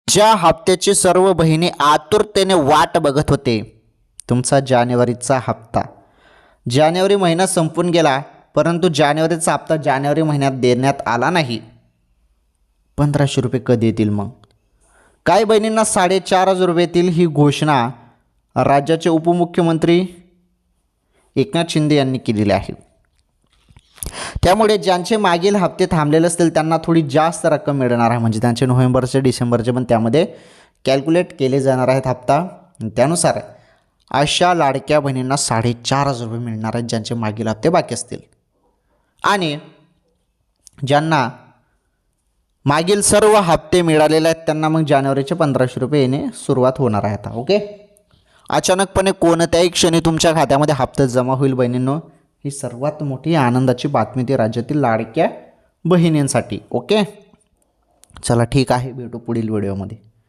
ज्या हप्त्याची सर्व बहिणी आतुरतेने वाट बघत होते, तुमचा जानेवारीचा हप्ता. जानेवारी महिना संपून गेला, परंतु जानेवारीचा हप्ता जानेवारी महिन्यात देण्यात आला नाही. 1500 रुपये कधी येतील मग? काही बहिणींना 4,500 रुपये येतील ही घोषणा राज्याचे उपमुख्यमंत्री एकनाथ शिंदे यांनी केलेली आहे. त्यामुळे ज्यांचे मागील हप्ते थांबलेले असतील त्यांना थोडी जास्त रक्कम मिळणार आहे. म्हणजे त्यांचे नोव्हेंबरचे डिसेंबरचे पण त्यामध्ये कॅल्क्युलेट केले जाणार आहेत हप्ता. त्यानुसार अशा लाडक्या बहिणींना 4,500 रुपये मिळणार आहेत ज्यांचे मागील हप्ते बाकी असतील. आणि ज्यांना मागील सर्व हप्ते मिळालेले आहेत त्यांना मग जानेवारीचे 1500 रुपये येणे सुरुवात होणार आहे आता. ओके. अचानकपणे कोणत्याही क्षणी तुमच्या खात्यामध्ये हप्ते जमा होईल बहिणींनो, ही सर्वात मोठी आनंदाची बातमी ती राज्यातील लाडक्या बहिणींसाठी. ओके. चला ठीक आहे, भेटू पुढील व्हिडिओमध्ये.